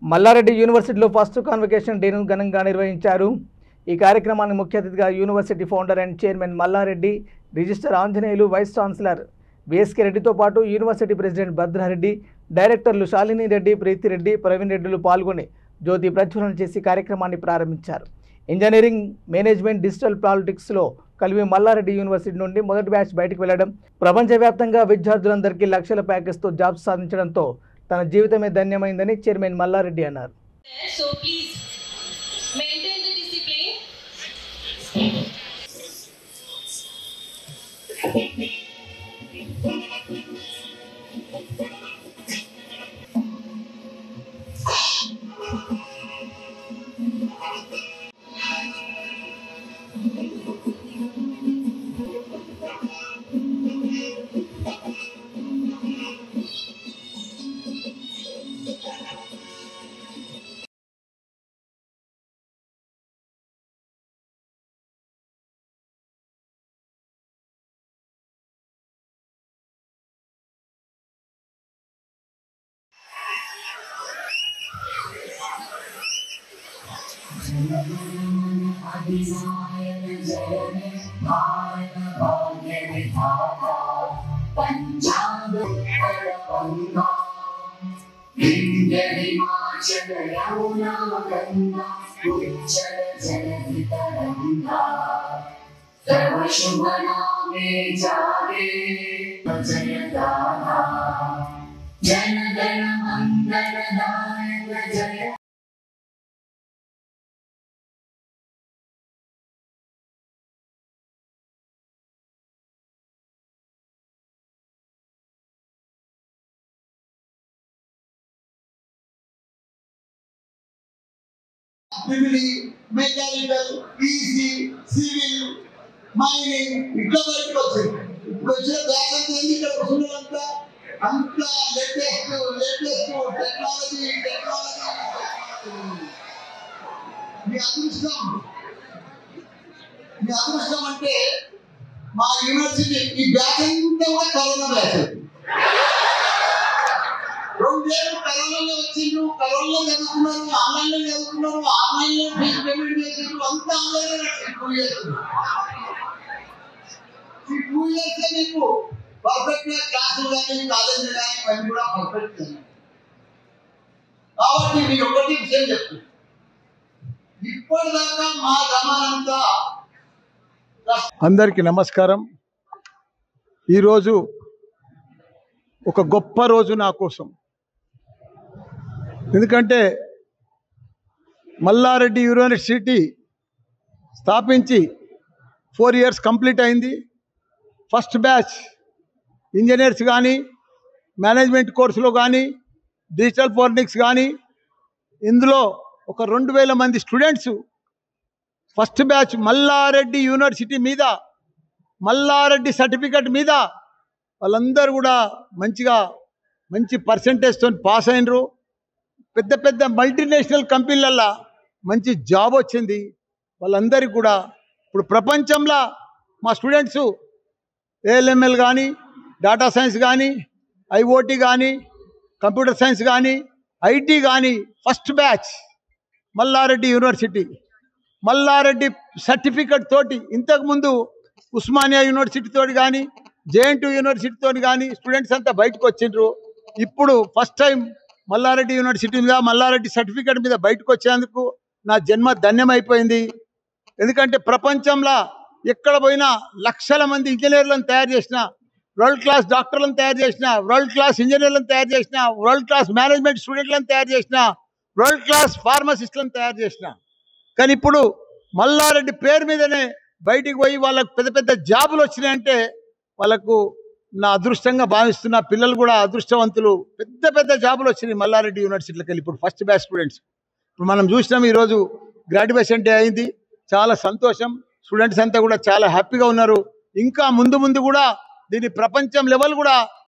మల్లారెడ్డి యూనివర్సిటీలో first convocation డేను ఘనంగా నిర్వహించారు. ఈ కార్యక్రమానికి ముఖ్య అతిథిగా university founder and chairman Mallareddy, register Anjaneyulu, vice chancellor BSK రెడ్డితో పాటు యూనివర్సిటీ ప్రెసిడెంట్ భద్రారెడ్డి, డైరెక్టర్లు శాలిని రెడ్డి, ప్రీతిరెడ్డి, ప్రవీణ్ రెడ్డిలు పాల్గొని జ్యోతి ప్రజ్వలన చేసి కార్యక్రమాన్ని ప్రారంభించారు. ఇంజనీరింగ్, మేనేజ్మెంట్, డిజిటల్ పాలిటిక్స్లో కలివి మల్లారెడ్డి యూనివర్సిటీ నుండి మొదటి బ్యాచ్ బయటకు వెళ్లడం, ప్రపంచవ్యాప్తంగా విద్యార్థులందరికీ లక్షల ప్యాకేజ్తో జాబ్స్ సాధించడంతో తన జీవితమే ధన్యమైందని చైర్మన్ మల్లారెడ్డి అన్నారు. So please maintain the discipline. Mechanical, EC, civil, mining ఇట్లా బయటకు వచ్చింది. ఇప్పుడు వచ్చే బ్యాచ్ అంతా ఇక్కడ వస్తున్నంతా అంతా లేటెస్ట్ టెక్నాలజీ. మీ అదృష్టం అంటే మా యూనివర్సిటీ ఈ బ్యాచ్ అంతా కూడా కరోనా బ్యాచ్. 2 ఏళ్ళు కరోనాలో వచ్చిండ్రు, కరోనాలో చదువుకున్నారు, ఆన్లైన్లో చదువుకున్నారు, ఆన్లైన్లో ఫీజు పేమెంట్ చేసిండ్రు, అంతా ఆన్లైన్. 2 ఇయర్స్ మీకు పర్ఫెక్ట్ గా క్లాసులు కానీ కాలేజీలు కానీ అవి కూడా పర్ఫెక్ట్ కదా. కాబట్టి మీరు ఒకటి విషయం చెప్తాను, ఇప్పటిదాకా మా గమనంతా. అందరికీ నమస్కారం. ఈరోజు ఒక గొప్ప రోజు నా కోసం. ఎందుకంటే మల్లారెడ్డి యూనివర్సిటీ స్థాపించి 4 ఇయర్స్ కంప్లీట్ అయింది. ఫస్ట్ బ్యాచ్ ఇంజనీర్స్ కానీ, మేనేజ్మెంట్ కోర్సులో కానీ, డిజిటల్ ఫోరెన్సిక్స్ కానీ, ఇందులో ఒక 2000 మంది students first batch Mallareddy university మీద, మల్లారెడ్డి సర్టిఫికెట్ మీద వాళ్ళందరూ కూడా మంచి పర్సంటేజ్తో పాస్ అయినరు. పెద్ద పెద్ద మల్టీనేషనల్ కంపెనీలల్లో మంచి జాబ్ వచ్చింది వాళ్ళందరికీ కూడా. ఇప్పుడు ప్రపంచంలో మా స్టూడెంట్స్ ఏఎల్ఎంఎల్ కానీ, డేటా సైన్స్ కానీ, ఐఓటీ కానీ, కంప్యూటర్ సైన్స్ కానీ, ఐటీ కానీ first batch Mallareddy university. Mallareddy certificate తోటి ఇంతకుముందు ఉస్మానియా యూనివర్సిటీ తోటి కానీ, జేఎన్టీ యూనివర్సిటీ తోటి కానీ స్టూడెంట్స్ అంతా బయటకు వచ్చిండ్రు. ఇప్పుడు ఫస్ట్ టైం మల్లారెడ్డి యూనివర్సిటీ మీద, మల్లారెడ్డి సర్టిఫికెట్ మీద బయటకు వచ్చేందుకు నా జన్మ ధన్యమైపోయింది. ఎందుకంటే ప్రపంచంలో ఎక్కడ పోయినా లక్షల మంది ఇంజనీర్లను తయారు చేసిన, వరల్డ్ క్లాస్ డాక్టర్లను తయారు చేసిన, వరల్డ్ క్లాస్ ఇంజనీర్లను తయారు చేసిన, వరల్డ్ క్లాస్ మేనేజ్మెంట్ స్టూడెంట్లను తయారు చేసిన, వరల్డ్ క్లాస్ ఫార్మసిస్టులను తయారు చేసిన. కానీ ఇప్పుడు మల్లారెడ్డి పేరు మీదనే బయటికి పోయి వాళ్ళకు పెద్ద పెద్ద జాబులు వచ్చినాయంటే వాళ్ళకు నా అదృష్టంగా భావిస్తున్న. పిల్లలు కూడా అదృష్టవంతులు, పెద్ద పెద్ద జాబులు వచ్చినాయి మల్లారెడ్డి యూనివర్సిటీలోకి వెళ్ళి. ఇప్పుడు ఫస్ట్ బ్యాచ్ స్టూడెంట్స్ ఇప్పుడు మనం చూసినాం. ఈరోజు గ్రాడ్యుయేషన్ డే అయింది, చాలా సంతోషం. స్టూడెంట్స్ అంతా కూడా చాలా హ్యాపీగా ఉన్నారు. ఇంకా ముందు కూడా దీని ప్రపంచం లెవెల్ కూడా